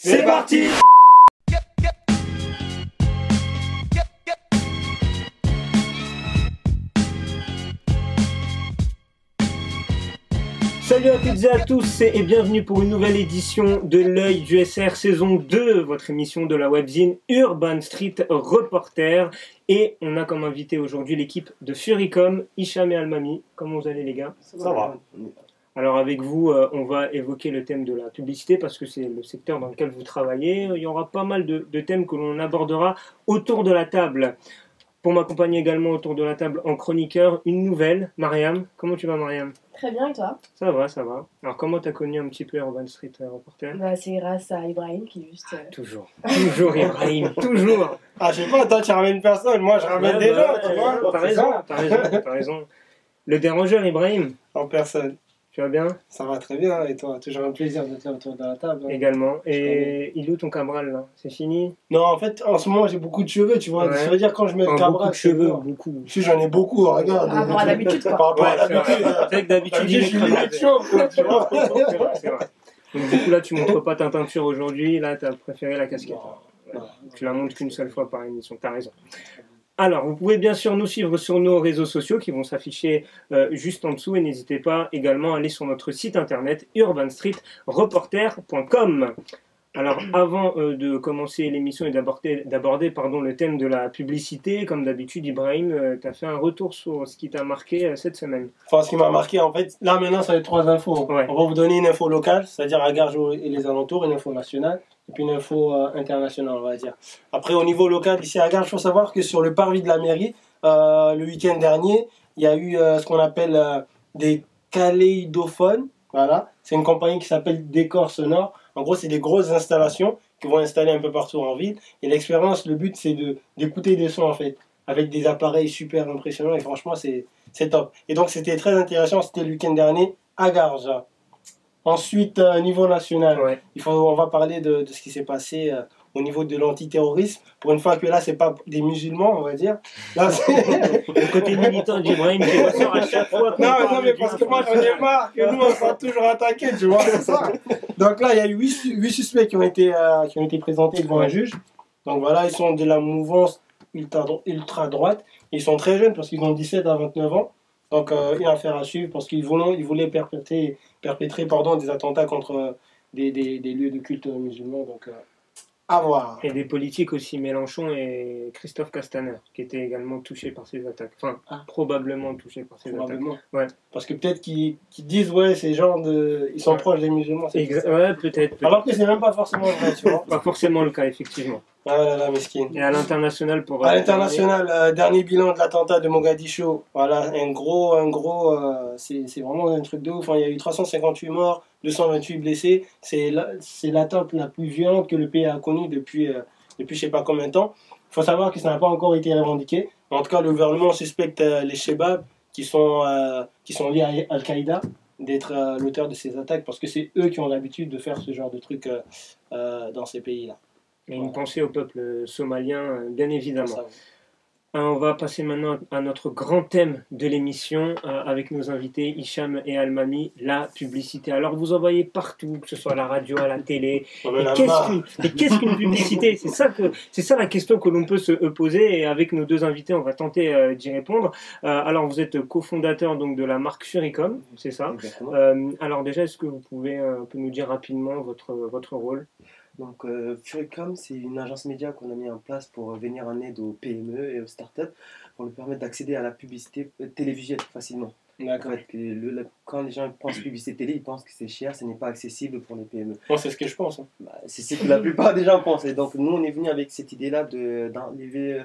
C'est parti! Salut à toutes et à tous et bienvenue pour une nouvelle édition de l'œil du SR saison 2, votre émission de la webzine Urban Street Reporter. Et on a comme invité aujourd'hui l'équipe de Furicom, Hicham et Almami. Comment vous allez les gars? Ça va. Alors avec vous, on va évoquer le thème de la publicité parce que c'est le secteur dans lequel vous travaillez. Il y aura pas mal de thèmes que l'on abordera autour de la table. Pour m'accompagner également autour de la table en chroniqueur, une nouvelle, Mariam. Comment tu vas, Mariam? Très bien, et toi? Ça va, ça va. Alors comment t'as connu un petit peu Urban Street Reporter? C'est grâce à Ibrahim qui juste... Toujours Ibrahim, toujours. Ah, je sais pas, toi tu ramènes personne, moi je ramène des gens, tu vois. T'as raison. Le dérangeur, Ibrahim. En personne. Tu vas bien? Ça va très bien, et toi? Toujours un plaisir d'être là autour de la table. Hein. Également. Et il est où ton Cabral là? C'est fini? Non, en fait, en ce moment j'ai beaucoup de cheveux, tu vois. Ouais. Ça veut dire quand je mets le Cabral. Beaucoup de cheveux, beaucoup. Si j'en ai beaucoup, regarde. Par rapport à d'habitude, quoi. Par rapport à Ouais, l'habitude. c'est vrai que d'habitude, Je suis limite chaud, quoi, tu vois. C'est vrai. Donc du coup là, tu montres pas ta teinture aujourd'hui. Là, t'as préféré la casquette. Ouais. Non. Tu la montres qu'une seule fois par émission. T'as raison. Alors, vous pouvez bien sûr nous suivre sur nos réseaux sociaux qui vont s'afficher juste en dessous et n'hésitez pas également à aller sur notre site internet urbanstreetreporter.com. Alors, avant de commencer l'émission et d'aborder le thème de la publicité, comme d'habitude, Ibrahim, tu as fait un retour sur ce qui t'a marqué cette semaine. Enfin, ce qui m'a marqué, en fait, là maintenant, ça va être 3 infos. Ouais. On va vous donner une info locale, c'est-à-dire à Garges et les alentours, une info nationale, et puis une info internationale, on va dire. Après, au niveau local, ici à Garges, il faut savoir que sur le parvis de la mairie, le week-end dernier, il y a eu ce qu'on appelle des kaléidophones. Voilà, c'est une compagnie qui s'appelle Décor Sonore. En gros, c'est des grosses installations qui vont installer un peu partout en ville. Et l'expérience, le but, c'est d'écouter des sons, en fait, avec des appareils super impressionnants. Et franchement, c'est top. Et donc, c'était très intéressant. C'était le week-end dernier à Garges. Ensuite, niveau national, Ouais. on va parler de ce qui s'est passé au niveau de l'antiterrorisme. Pour une fois que là, c'est pas des musulmans, on va dire. Là, Le côté militant d'Ibrahim qui ressort à chaque fois. non, mais parce que moi, j'en ai marre que nous, on soit toujours attaqués, tu vois, c'est ça. Donc là, il y a eu 8 suspects qui ont été présentés devant un juge. Donc voilà, ils sont de la mouvance ultra-droite. Ils sont très jeunes parce qu'ils ont 17 à 29 ans. Donc, une affaire à suivre parce qu'ils voulaient perpétrer des attentats contre des lieux de culte musulmans. Donc, à voir. Et des politiques aussi, Mélenchon et Christophe Castaner, qui étaient également touchés par ces attaques. Enfin, probablement touchés par ces Probablement. attaques. Ouais. Parce que peut-être qu'ils disent, ouais, ces gens, ils sont proches des musulmans. Ouais, peut-être. Alors que c'est même pas forcément vrai, tu vois. Pas forcément le cas, effectivement. Ah là là, mesquine. Et à l'international, pour... À l'international, dernier bilan de l'attentat de Mogadiscio. Voilà, c'est vraiment un truc de ouf. Hein. Il y a eu 358 morts, 228 blessés. C'est l'attaque la plus violente que le pays a connue depuis je sais pas combien de temps. Il faut savoir que ça n'a pas encore été revendiqué. En tout cas, le gouvernement suspecte les Shebabs qui sont liés à Al-Qaïda d'être l'auteur de ces attaques parce que c'est eux qui ont l'habitude de faire ce genre de trucs dans ces pays-là. Et une pensée au peuple somalien, bien évidemment. Ça, On va passer maintenant à notre grand thème de l'émission avec nos invités Hicham et Almami, la publicité. Alors vous en voyez partout, que ce soit à la radio, à la télé. Mais qu'est-ce qu'une publicité? C'est ça la question que l'on peut se poser. Et avec nos deux invités, on va tenter d'y répondre. Alors vous êtes cofondateur donc de la marque Furicom, c'est ça? Alors déjà, est-ce que vous pouvez un peu nous dire rapidement votre rôle? Donc, Furicom, c'est une agence média qu'on a mis en place pour venir en aide aux PME et aux startups pour leur permettre d'accéder à la publicité télévisuelle facilement. D'accord. En fait, quand les gens pensent publicité télé, ils pensent que c'est cher, ce n'est pas accessible pour les PME. Moi, c'est ce que je pense. Hein. C'est ce que la plupart des gens pensent. Et donc, nous, on est venu avec cette idée-là d'enlever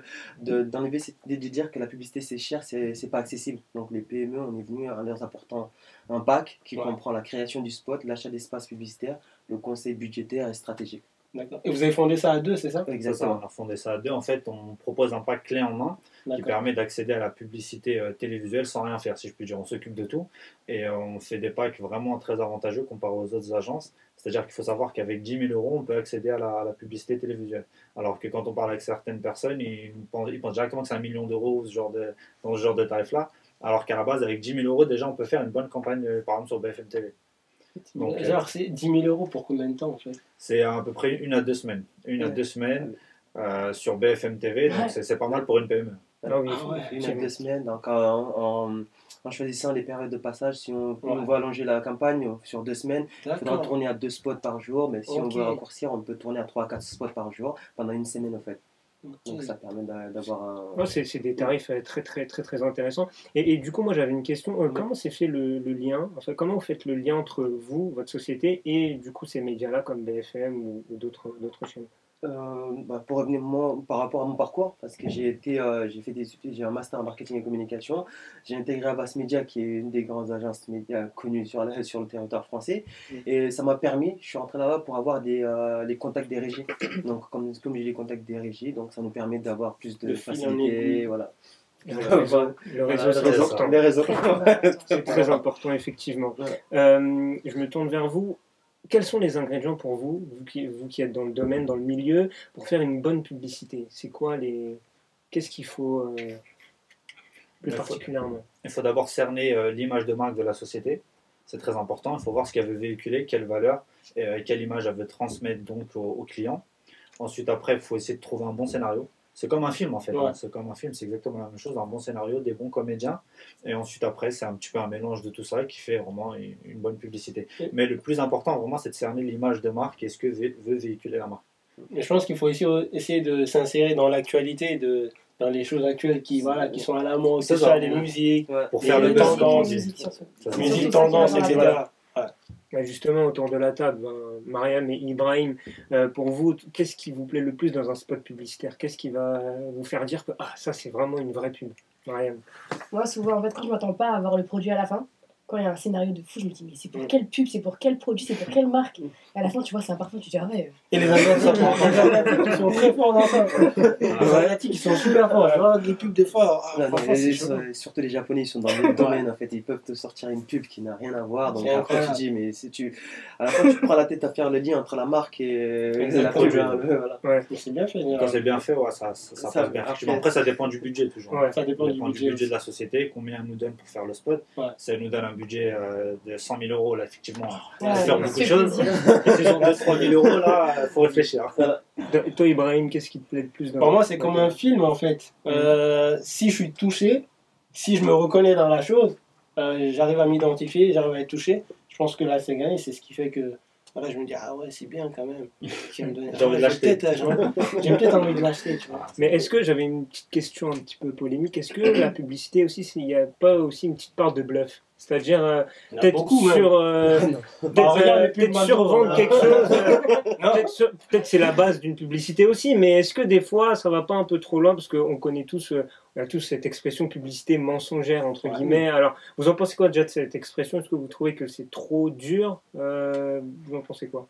cette idée de dire que la publicité c'est cher, c'est pas accessible. Donc, les PME, on est venu en leur apportant un pack qui comprend la création du spot, l'achat d'espace publicitaire, le conseil budgétaire et stratégique. D'accord. Et vous avez fondé ça à deux, c'est ça? Exactement. On a fondé ça à deux. En fait, on propose un pack clé en main qui permet d'accéder à la publicité télévisuelle sans rien faire, si je puis dire. On s'occupe de tout et on fait des packs vraiment très avantageux comparé aux autres agences. C'est-à-dire qu'il faut savoir qu'avec 10 000 euros, on peut accéder à la publicité télévisuelle. Alors que quand on parle avec certaines personnes, ils pensent directement que c'est 1 million d'euros dans ce genre de tarif-là. Alors qu'à la base, avec 10 000 euros, déjà, on peut faire une bonne campagne, par exemple, sur BFM TV. Donc, genre, c'est 10 000 € pour combien de temps en fait? c'est à peu près 1 à 2 semaines. 1 à 2 semaines sur BFM TV, donc c'est pas mal pour une PME. Ah oui, Ah ouais, 1 à 2 semaines. Donc, en choisissant les périodes de passage, si on veut allonger la campagne sur 2 semaines, il faudra d'accord. tourner à 2 spots par jour. Mais si on Ok. veut raccourcir, on peut tourner à 3 à 4 spots par jour pendant 1 semaine en fait. Donc ça permet d'avoir un. Ouais, c'est des tarifs très intéressants. Et du coup, moi j'avais une question. Comment s'est fait le lien, enfin, comment vous faites le lien entre vous, votre société, et du coup ces médias-là comme BFM ou d'autres chaînes? Pour revenir par rapport à mon parcours, parce que j'ai fait des études, j'ai un master en marketing et communication, j'ai intégré Avas Media qui est une des grandes agences médias connues sur le territoire français, et ça m'a permis, je suis rentré là-bas pour avoir les contacts des régies. Donc comme j'ai les contacts des régies, donc ça nous permet d'avoir plus de Le fil en facilité, aiguille. voilà. Le réseau, c'est important. Les réseaux. C'est très important, effectivement. Ouais. Je me tourne vers vous. Quels sont les ingrédients pour vous, vous qui êtes dans le domaine, dans le milieu, pour faire une bonne publicité? C'est quoi Qu'est-ce qu'il faut plus particulièrement? Il faut d'abord cerner l'image de marque de la société. C'est très important. Il faut voir ce qu'elle veut véhiculer, quelle valeur, et quelle image elle veut transmettre donc aux clients. Ensuite, après, il faut essayer de trouver un bon scénario. C'est comme un film en fait. Ouais. C'est comme un film, c'est exactement la même chose. Un bon scénario, des bons comédiens. Et ensuite, après, c'est un petit peu un mélange de tout ça qui fait vraiment une bonne publicité. Mais le plus important, vraiment, c'est de cerner l'image de marque et ce que veut véhiculer la marque. Mais je pense qu'il faut aussi essayer de s'insérer dans l'actualité, dans les choses actuelles qui sont à la mode, que ce soit les musiques, Pour Et faire le les temps. tendances. musique tendance, etc. Justement, autour de la table, Mariam et Ibrahim, pour vous, qu'est-ce qui vous plaît le plus dans un spot publicitaire? Qu'est-ce qui va vous faire dire que ça, c'est vraiment une vraie pub? Mariam. Moi, souvent, en fait, quand je m'attends pas à avoir le produit à la fin, quand il y a un scénario de fou, je me dis, mais c'est pour quelle pub, c'est pour quel produit, c'est pour quelle marque? Et à la fin, tu vois, c'est un parfum, tu te dis, ah ouais. Et les Asiatiques, ils sont très forts dans ça. Les Asiatiques, ils sont super forts. Je regarde les pubs des fois. Franchement, c'est chaud. Surtout les Japonais, ils sont dans le domaine en fait. Ils peuvent te sortir une pub qui n'a rien à voir. Donc C'est après, tu incroyable. dis, mais à la fin, tu te prends la tête à faire le lien entre la marque et la pub. Voilà. Ouais. Mais c'est bien fait. Quand c'est bien fait, ouais, ça passe bien. Après, Après, ça dépend du budget toujours. Ouais. Ça dépend du budget. De la société, combien elle nous donne pour faire le spot. Ouais. Si elle nous donne un budget de 100 000 €, là, effectivement, on Ouais, peut faire ouais, beaucoup de c'est choses. plaisir. Et si ils ont 2-3 000 €, là, il faut réfléchir. Et toi, Ibrahim, qu'est-ce qui te plaît le plus dans Pour moi, c'est comme un film en fait. Si je suis touché, si je me reconnais dans la chose, j'arrive à m'identifier, j'arrive à être touché, je pense que là, c'est gagné. C'est ce qui fait que voilà, je me dis, ah ouais, c'est bien quand même. J'ai envie de l'acheter. J'ai peut-être envie de l'acheter, tu vois. Mais est-ce que, j'avais une petite question un petit peu polémique, est-ce que la publicité aussi, il n'y a pas aussi une petite part de bluff? C'est-à-dire, Il y en a peut-être beaucoup, même. Regarde les pubs peut-être survendre maintenant, quelque chose. Non. Peut-être c'est la base d'une publicité aussi, mais est-ce que des fois ça va pas un peu trop loin? Parce qu'on connaît tous, on a tous cette expression publicité mensongère, entre guillemets. Alors, vous en pensez quoi déjà de cette expression? Est-ce que vous trouvez que c'est trop dur? Vous en pensez quoi?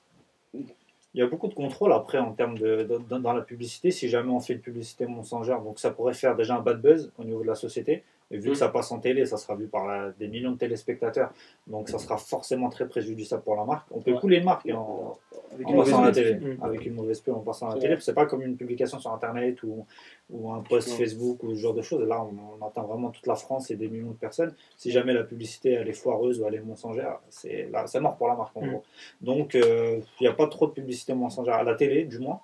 Il y a beaucoup de contrôle après en termes dans la publicité. Si jamais on fait une publicité mensongère, donc ça pourrait faire déjà un bad buzz au niveau de la société. Et vu que ça passe en télé, ça sera vu par des millions de téléspectateurs. Donc ça sera forcément très préjudiciable pour la marque. On peut couler une marque en passant à la télé. Avec une mauvaise pub en passant à la télé. C'est pas comme une publication sur Internet ou un post Facebook ou ce genre de choses. Là, on atteint vraiment toute la France et des millions de personnes. Si jamais la publicité elle est foireuse ou elle est mensongère, c'est mort pour la marque en gros. Donc il n'y a pas trop de publicité mensongère à la télé, du moins.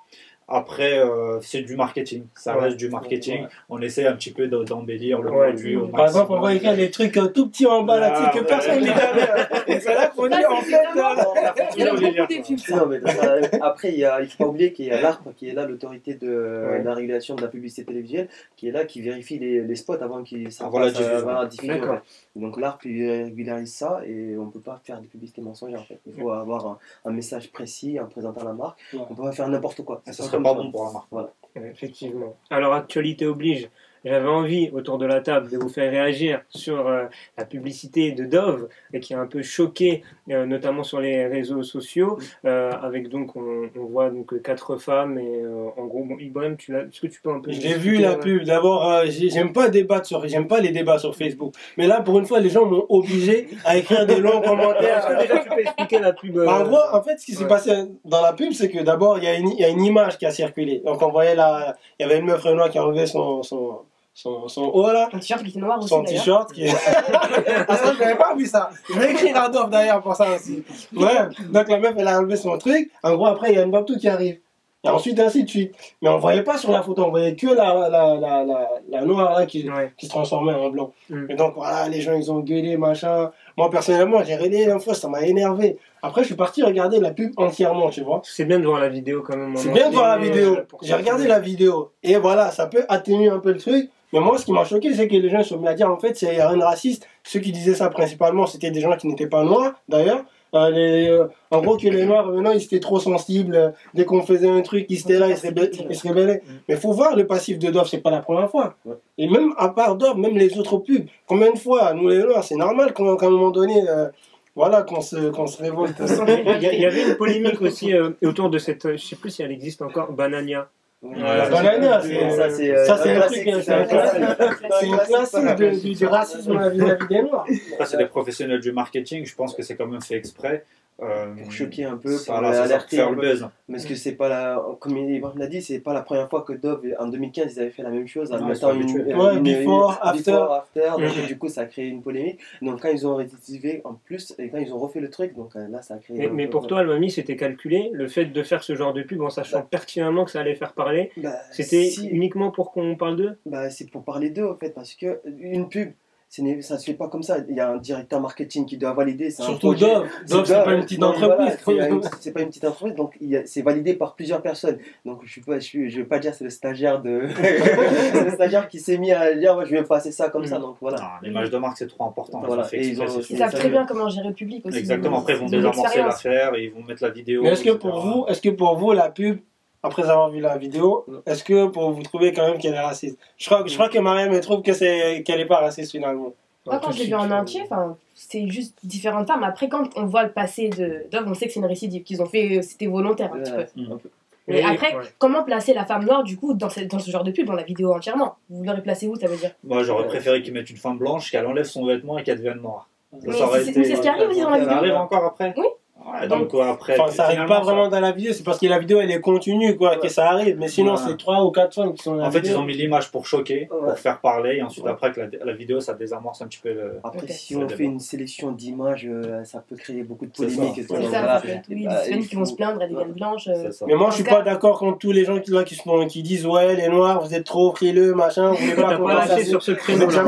Après, c'est du marketing. Ça reste du marketing. On essaie un petit peu d'embellir le produit au maximum. Par exemple, on va écrire des trucs tout petits en bas là, que personne ne jamais. Et c'est là qu'on dit en fait. Il y a beaucoup des pubs, ça. Non, mais après, il ne faut pas oublier qu'il y a l'ARP qui est là, l'autorité de la régulation de la publicité télévisuelle, qui est là, qui vérifie les spots avant qu'ils soient diffusés. Donc l'ARP régularise ça et on ne peut pas faire des publicités mensongères en fait. Il faut avoir un message précis en présentant la marque. On ne peut pas faire n'importe quoi. Ça serait pas bon pour la marque. Voilà. Effectivement. Alors, actualité oblige. J'avais envie, autour de la table, de vous faire réagir sur la publicité de Dove, qui a un peu choqué, notamment sur les réseaux sociaux, avec donc, on voit donc 4 femmes, et en gros, bon, Ibrahim, est-ce que tu peux un peu... Je l'ai vu la pub, d'abord, j'aime pas les débats sur Facebook, mais là, pour une fois, les gens m'ont obligé à écrire des longs commentaires. Est-ce que déjà tu peux expliquer la pub En gros, en fait, ce qui s'est passé dans la pub, c'est que d'abord, il y a une image qui a circulé. Donc, on voyait il y avait une meuf Renoir qui enlevait son haut là. Un t-shirt qui était noir aussi. Son t-shirt qui est. Ah, ça, j'avais pas vu ça. Je vais écrire à Dove d'ailleurs pour ça aussi. Ouais, donc la meuf, elle a enlevé son truc. En gros, après, il y a une Babtou qui arrive. Et ensuite, ainsi de suite. Mais on voyait pas sur la photo, on voyait que la noire là qui se transformait en blanc. Et donc, voilà, les gens, ils ont gueulé, machin. Moi, personnellement, j'ai relayé l'info, ça m'a énervé. Après, je suis parti regarder la pub entièrement, tu vois. C'est bien de voir la vidéo quand même. C'est bien de voir la vidéo. J'ai regardé la vidéo. Et voilà, ça peut atténuer un peu le truc. Mais moi, ce qui m'a choqué, c'est que les gens sont mis à dire, en fait, c'est rien de raciste. Ceux qui disaient ça principalement, c'était des gens qui n'étaient pas noirs, d'ailleurs. En gros, que les noirs, maintenant, ils étaient trop sensibles. Dès qu'on faisait un truc, ils étaient là, ils se rébellaient. Mais il faut voir le passif de Dove, c'est pas la première fois. Et même à part Dove, même les autres pubs, combien de fois, nous les noirs, c'est normal qu'à un moment donné, voilà, qu'on se révolte. Il y avait une polémique aussi autour de cette, je sais plus si elle existe encore, Banania. La banania, c'est un truc, c'est un classique du racisme vis-à-vis des noirs. Après, c'est des professionnels du marketing, je pense que c'est quand même fait exprès. Pour choquer un peu, pour alerter faire le buzz. Parce que c'est pas comme il l'a dit, c'est pas la première fois que Dove, en 2015, ils avaient fait la même chose, en mettant before, after. Donc, du coup, ça a créé une polémique. Donc, quand ils ont réactivé en plus, et quand ils ont refait le truc, donc là, ça a créé. Mais pour toi, Almami, c'était calculé, le fait de faire ce genre de pub en sachant pertinemment que ça allait faire parler, c'était uniquement pour qu'on parle d'eux? C'est pour parler d'eux, en fait, parce que une pub, ça ne se fait pas comme ça. Il y a un directeur marketing qui doit valider. Surtout Dove, c'est pas une petite entreprise. C'est pas une petite entreprise, donc c'est validé par plusieurs personnes. Donc je vais pas dire c'est le stagiaire c'est le stagiaire qui s'est mis à dire je vais passer ça comme ça. Donc voilà. L'image de marque c'est trop important. Voilà. Ils savent très bien comment gérer le public aussi. Exactement. Après ils vont désamorcer l'affaire et ils vont mettre la vidéo. Mais est-ce que pour vous la pub, après avoir vu la vidéo, est-ce que vous trouvez quand même qu'elle est raciste? Je crois que Mariam trouve qu'elle est pas raciste finalement. Moi, quand je l'ai vu en entier, c'est juste différentes femmes. Après, quand on voit le passé de Dove, on sait que c'est une récidive qu'ils ont fait, c'était volontaire un petit peu. Mais après, comment placer la femme noire du coup dans ce genre de pub, dans la vidéo entièrement? Vous l'aurez placée où, ça veut dire? Moi, j'aurais préféré qu'ils mettent une femme blanche, qu'elle enlève son vêtement et qu'elle devienne noire. Mais c'est ce qui arrive aussi dans la vidéo. Ça arrive encore après? Oui. Ouais, donc après, ça arrive pas vraiment dans la vidéo, c'est parce que la vidéo elle est continue que ça arrive, mais sinon c'est 3 ou 4 femmes qui sont dans la vidéo. En fait ils ont mis l'image pour choquer, pour faire parler, et ensuite après que la vidéo ça désamorce un petit peu le... Après si on fait une sélection d'images, ça peut créer beaucoup de polémiques. C'est ça, oui, des semaines qui vont se plaindre, elles deviennent blanches. Mais moi je suis pas d'accord contre tous les gens qui disent ouais les noirs vous êtes trop frileux machin, vous voulez pas lâché sur ce créneau. Il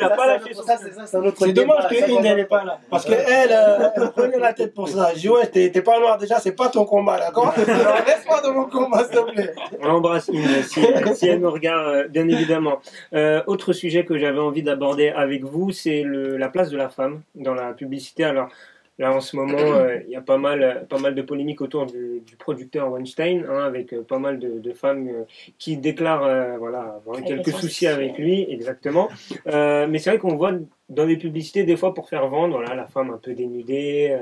a pas lâché sur ça. C'est dommage que elle n'est pas là, parce que elle prenait la tête pour ça. Je dis ouais t'es pas noir déjà, c'est pas ton combat, d'accord? Laisse-moi dans mon combat, s'il te plaît. On l'embrasse, si elle nous regarde, bien évidemment. Autre sujet que j'avais envie d'aborder avec vous, c'est la place de la femme dans la publicité. Alors, là, en ce moment, il y a pas mal de polémiques autour du producteur Weinstein, avec pas mal de femmes qui déclarent avoir quelques soucis avec lui, exactement. Mais c'est vrai qu'on voit dans les publicités, des fois, pour faire vendre, la femme un peu dénudée.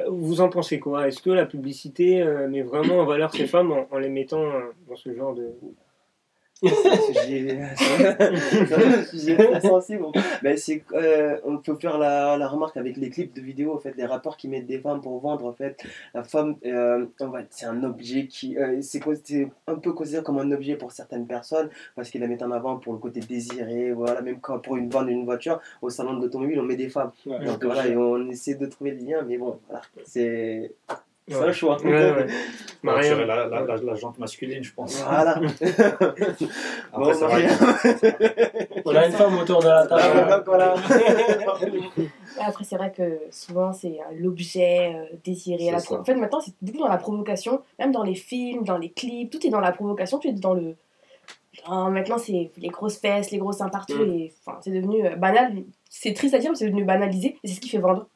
Vous en pensez quoi? Est-ce que la publicité met vraiment en valeur ces femmes en les mettant dans ce genre de... C'est un sujet très sensible. Mais on peut faire la remarque avec les clips de vidéos, en fait, les rappeurs qui mettent des femmes pour vendre. En fait, la femme, c'est un objet c'est un peu considéré comme un objet pour certaines personnes parce qu'ils la mettent en avant pour le côté désiré. Voilà, même quand pour vendre une voiture au salon de l'automobile, on met des femmes. Donc voilà, et on essaie de trouver le lien, mais bon, voilà, c'est un choix. La jante masculine, je pense. Voilà. Après, c'est vrai. On a une femme autour de la table. Voilà. Après, c'est vrai que souvent, c'est l'objet désiré. En fait, maintenant, c'est beaucoup dans la provocation, même dans les films, dans les clips, tout est dans la provocation, tout est dans le... maintenant, c'est les grosses fesses, les gros seins partout, et c'est devenu banal. C'est triste à dire, mais c'est devenu banalisé, et c'est ce qui fait vendre.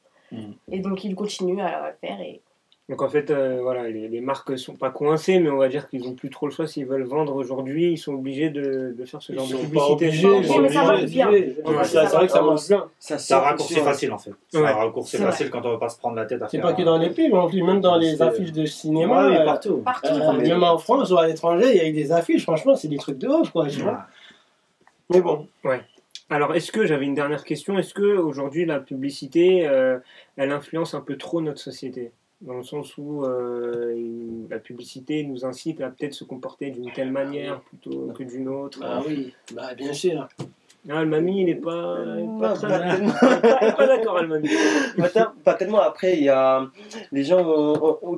Et donc, ils continuent à le faire, et... Donc en fait, les marques sont pas coincées, mais on va dire qu'ils ont plus trop le choix. S'ils veulent vendre aujourd'hui, ils sont obligés de faire ce genre de publicité. Mais ça marche bien. C'est vrai que ça marche bien. C'est un raccourci facile en fait. C'est un raccourci facile quand on veut pas se prendre la tête à faire. C'est pas que dans les pubs, non plus, même dans les affiches de cinéma. Partout. Même en France ou à l'étranger, il y a eu des affiches. Franchement, c'est des trucs de ouf, quoi. Tu vois. Mais bon. Ouais. Alors, j'avais une dernière question, est-ce que aujourd'hui la publicité, elle influence un peu trop notre société? dans le sens où la publicité nous incite à peut-être se comporter d'une telle manière plutôt que d'une autre. Ah oui, bah, bien sûr. Ah, Almami, il n'est pas, pas d'accord, Almami. Pas tellement. Après, il y a les gens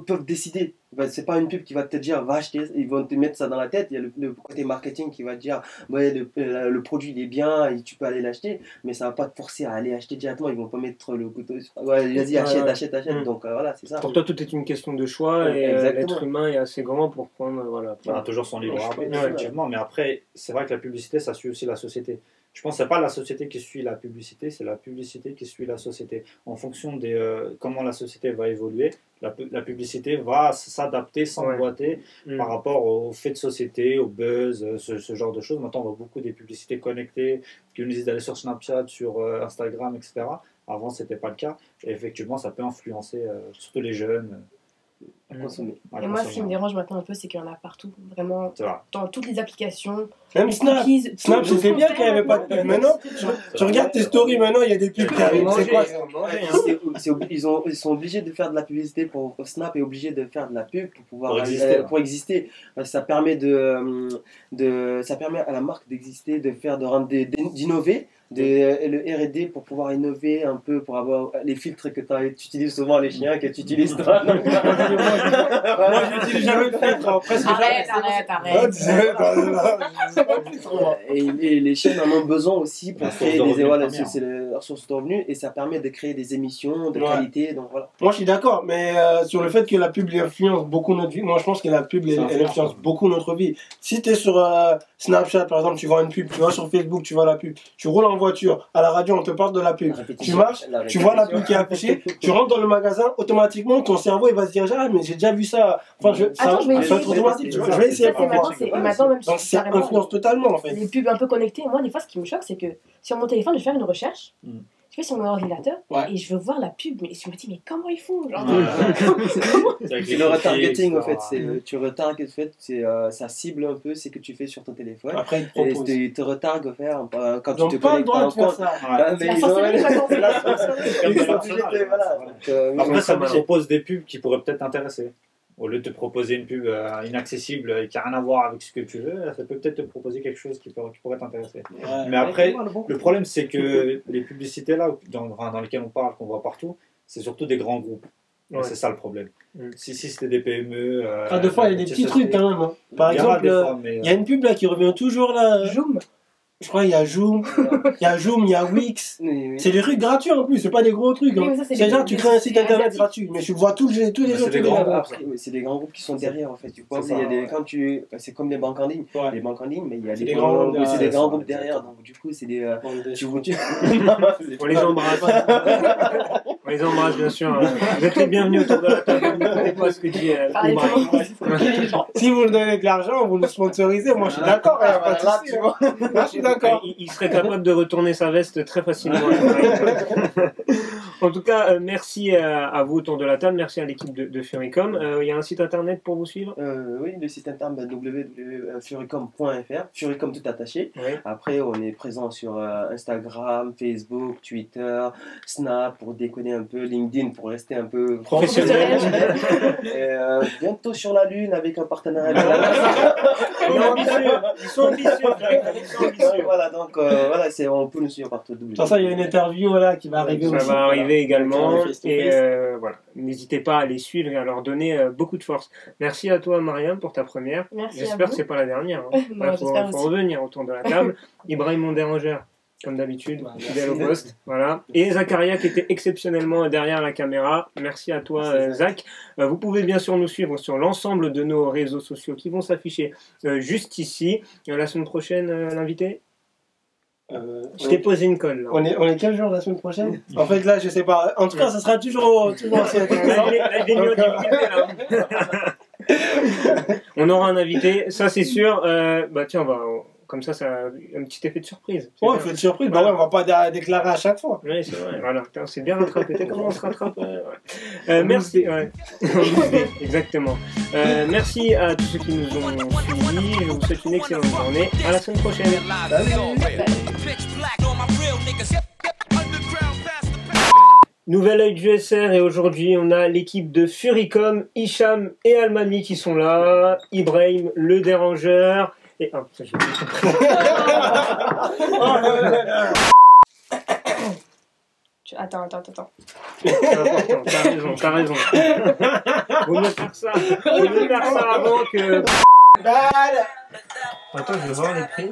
peuvent décider. C'est pas une pub qui va te dire va acheter, ils vont te mettre ça dans la tête. Il y a le côté marketing qui va te dire ouais, le produit il est bien et tu peux aller l'acheter, mais ça va pas te forcer à aller acheter directement. Ils vont pas mettre le couteau. Ouais, vas-y, achète. Donc voilà, c'est ça. Pour toi, tout est une question de choix et l'être humain est assez grand pour prendre. Voilà. On a toujours son libre arbitre, effectivement, mais après, c'est vrai que la publicité, ça suit aussi la société. Je pense que ce n'est pas la société qui suit la publicité, c'est la publicité qui suit la société. En fonction de comment la société va évoluer, la publicité va s'adapter, s'emboîter par rapport aux faits de société, au buzz, ce genre de choses. Maintenant, on voit beaucoup des publicités connectées qui nous disent d'aller sur Snapchat, sur Instagram, etc. Avant, ce n'était pas le cas. Et effectivement, ça peut influencer surtout les jeunes. Et moi, ce qui me dérange maintenant un peu, c'est qu'il y en a partout, vraiment, dans toutes les applications. Même Snap, c'était bien qu'il n'y avait pas de pub. Maintenant, tu regardes tes stories, maintenant, il y a des pubs qui arrivent. C'est quoi ils sont obligés de faire de la publicité pour Snap est obligé de faire de la pub pour pouvoir exister. Ça permet ça permet à la marque d'exister, d'innover. Le R&D pour pouvoir innover un peu, pour avoir les filtres que tu utilises souvent, les chiens que tu utilises toi. Moi, je n'utilise jamais le filtre. Arrête. Et les chaînes en ont besoin aussi pour créer c'est leur source de revenus et ça permet de créer des émissions de qualité. Donc voilà. Moi, je suis d'accord, mais sur le fait que la pub influence beaucoup notre vie, moi, je pense que la pub elle influence beaucoup notre vie. Si tu es sur Snapchat, par exemple, tu vois une pub, tu vas sur Facebook, tu vois la pub, tu roules en voiture, à la radio, on te parle de la pub. Tu marches, tu vois la pub qui est affichée, tu rentres dans le magasin, automatiquement, ton cerveau, il va se dire, ah, mais j'ai déjà vu ça. Enfin, ça va être automatique. Je vais essayer pour voir. Donc, ça influence totalement, en fait. Les pubs un peu connectées, moi, des fois, ce qui me choque, c'est que sur mon téléphone, je vais faire une recherche. Je vais sur mon ordinateur et je veux voir la pub, mais je me dis, mais comment ils font C'est le retargeting, en fait. Tu retargues, en fait, ça cible un peu ce que tu fais sur ton téléphone. Après, ils te retarguent quand tu te connectes à un compte. Après, ça me propose des pubs qui pourraient peut-être t'intéresser. Au lieu de te proposer une pub inaccessible qui n'a rien à voir avec ce que tu veux, ça peut peut-être te proposer quelque chose qui pourrait t'intéresser. Mais après, le problème, c'est que les publicités là, dans lesquelles on parle, qu'on voit partout, c'est surtout des grands groupes. C'est ça le problème. Si c'était des PME... des fois, il y a des petits trucs quand même. Par exemple, il y a une pub là qui revient toujours là. Joom. Je crois qu'il y a Joom, il y a Wix. C'est des trucs gratuits en plus, c'est pas des gros trucs. C'est genre tu crées un site internet gratuit, mais je vois tous les autres. C'est des grands groupes qui sont derrière en fait. C'est comme des banques en ligne. Les banques en ligne, mais il y a des grands groupes derrière. Donc du coup, c'est des. On les embrasse. On les embrasse bien sûr. Vous êtes les bienvenus autour de la table. N'écoutez pas ce que dit Oumar. Si vous nous donnez de l'argent, vous nous sponsorisez. Moi, je suis d'accord. Je suis d'accord. Il serait capable de retourner sa veste très facilement. En tout cas, merci à vous autour de la table, merci à l'équipe de Furicom. Il y a un site internet pour vous suivre? Oui, le site internet www.furicom.fr, Furicom tout attaché. Oui. Après, on est présent sur Instagram, Facebook, Twitter, Snap pour déconner un peu, LinkedIn pour rester un peu professionnel. Bientôt sur la Lune avec un partenariat. Ils sont ambitieux. Voilà, donc on peut nous suivre partout. Sans ça, il y a une interview là qui va arriver aussi. Ça va arriver également. Et voilà, n'hésitez pas à les suivre et à leur donner beaucoup de force. Merci à toi, Mariam, pour ta première. J'espère que c'est pas la dernière. Il faut revenir autour de la table. Ibrahim, mon dérangeur, comme d'habitude, fidèle au poste. Voilà. Et Zakaria qui était exceptionnellement derrière la caméra. Merci à toi, Zach. Vous pouvez bien sûr nous suivre sur l'ensemble de nos réseaux sociaux qui vont s'afficher juste ici. La semaine prochaine, l'invité je t'ai posé une colle. Là. On est quel jour la semaine prochaine? En fait, là, je sais pas. En tout cas, ça sera toujours assez intéressant. On aura un invité, ça c'est sûr. Tiens, comme ça a un petit effet de surprise. Ouais, effet de surprise. Bah ouais, on va pas déclarer à chaque fois. Oui, c'est vrai. Voilà, c'est bien rattrapé. Comment on se rattrape merci. Exactement. Merci à tous ceux qui nous ont suivis. Je vous souhaite une excellente journée. À la semaine prochaine. Salut. Nouvel œil du SR et aujourd'hui on a l'équipe de Furicom, Hicham et Almami qui sont là, Ibrahim le dérangeur et... Ah, ça j'ai oublié son prénom. Attends. C'est important, t'as raison. Vaut mieux faire ça avant que... Attends, je vais voir les prix.